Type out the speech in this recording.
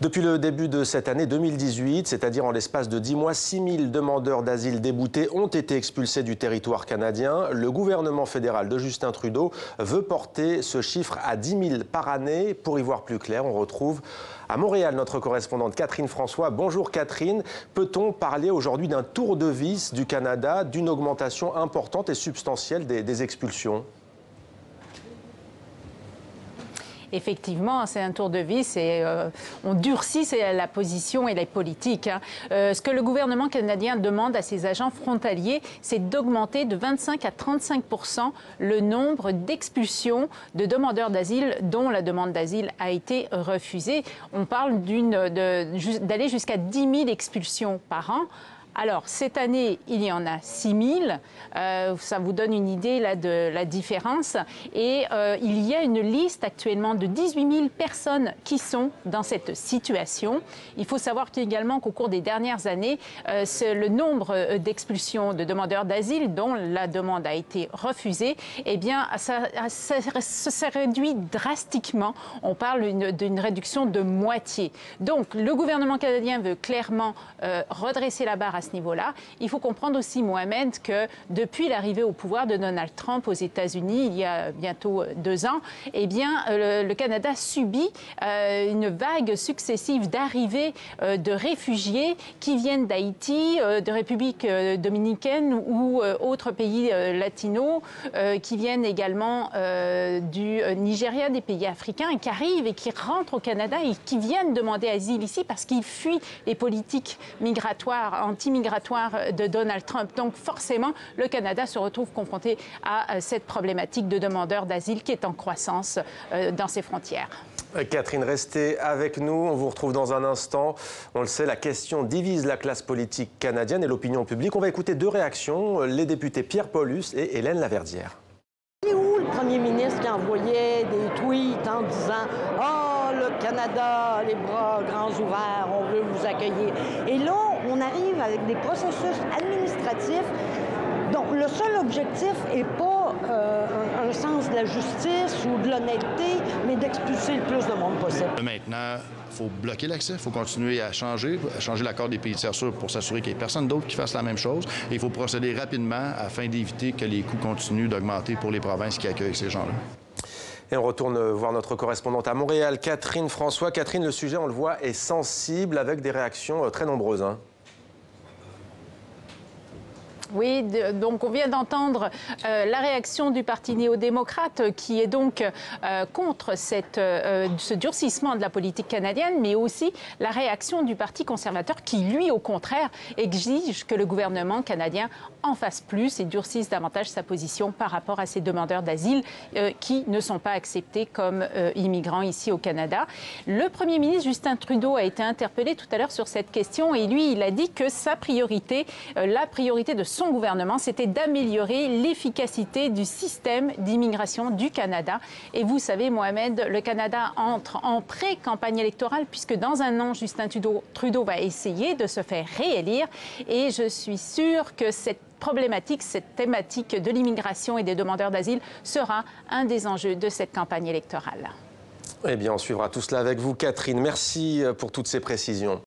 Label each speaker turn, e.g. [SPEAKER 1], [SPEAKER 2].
[SPEAKER 1] Depuis le début de cette année 2018, c'est-à-dire en l'espace de 10 mois, 6 000 demandeurs d'asile déboutés ont été expulsés du territoire canadien. Le gouvernement fédéral de Justin Trudeau veut porter ce chiffre à 10 000 par année. Pour y voir plus clair, on retrouve à Montréal notre correspondante Catherine François. Bonjour Catherine. Peut-on parler aujourd'hui d'un tour de vis du Canada, d'une augmentation importante et substantielle des expulsions ?
[SPEAKER 2] Effectivement, c'est un tour de vis et on durcit la position et les politiques. Ce que le gouvernement canadien demande à ses agents frontaliers, c'est d'augmenter de 25 à 35 % le nombre d'expulsions de demandeurs d'asile dont la demande d'asile a été refusée. On parle d'aller jusqu'à 10 000 expulsions par an. Alors, cette année, il y en a 6 000. Ça vous donne une idée là, de la différence. Et il y a une liste actuellement de 18 000 personnes qui sont dans cette situation. Il faut savoir également qu'au cours des dernières années, le nombre d'expulsions de demandeurs d'asile dont la demande a été refusée, eh bien, ça s'est réduit drastiquement. On parle d'une réduction de moitié. Donc, le gouvernement canadien veut clairement redresser la barre à ce niveau-là. Il faut comprendre aussi, Mohamed, que depuis l'arrivée au pouvoir de Donald Trump aux États-Unis, il y a bientôt 2 ans, eh bien, le Canada subit une vague successive d'arrivées de réfugiés qui viennent d'Haïti, de République dominicaine ou autres pays latinos, qui viennent également du Nigeria, des pays africains, et qui arrivent et qui rentrent au Canada et qui viennent demander asile ici parce qu'ils fuient les politiques migratoires, anti-migratoires de Donald Trump. Donc forcément, le Canada se retrouve confronté à cette problématique de demandeurs d'asile qui est en croissance dans ses frontières.
[SPEAKER 1] Catherine, restez avec nous. On vous retrouve dans un instant. On le sait, la question divise la classe politique canadienne et l'opinion publique. On va écouter 2 réactions, les députés Pierre Paulus et Hélène Laverdière.
[SPEAKER 3] C'est où le premier ministre qui envoyait des tweets en disant « Ah, le Canada, les bras grands ouverts, on veut vous accueillir ». Et là, on arrive avec des processus administratifs dont le seul objectif n'est pas un sens de la justice ou de l'honnêteté, mais d'expulser le plus de monde possible.
[SPEAKER 4] Maintenant, il faut bloquer l'accès, il faut continuer à changer l'accord des pays tiers sûrs pour s'assurer qu'il n'y ait personne d'autre qui fasse la même chose. Et il faut procéder rapidement afin d'éviter que les coûts continuent d'augmenter pour les provinces qui accueillent ces gens-là.
[SPEAKER 1] Et on retourne voir notre correspondante à Montréal, Catherine François. Catherine, le sujet, on le voit, est sensible avec des réactions très nombreuses, hein.
[SPEAKER 2] Oui, donc on vient d'entendre la réaction du Parti néo-démocrate qui est donc contre ce durcissement de la politique canadienne, mais aussi la réaction du Parti conservateur qui, lui, au contraire, exige que le gouvernement canadien en fasse plus et durcisse davantage sa position par rapport à ces demandeurs d'asile qui ne sont pas acceptés comme immigrants ici au Canada. Le Premier ministre Justin Trudeau a été interpellé tout à l'heure sur cette question et lui, il a dit que sa priorité, la priorité de son gouvernement, c'était d'améliorer l'efficacité du système d'immigration du Canada. Et vous savez, Mohamed, le Canada entre en pré-campagne électorale puisque dans un an, Justin Trudeau va essayer de se faire réélire. Et je suis sûre que cette problématique, cette thématique de l'immigration et des demandeurs d'asile sera un des enjeux de cette campagne électorale.
[SPEAKER 1] Eh bien, on suivra tout cela avec vous, Catherine. Merci pour toutes ces précisions.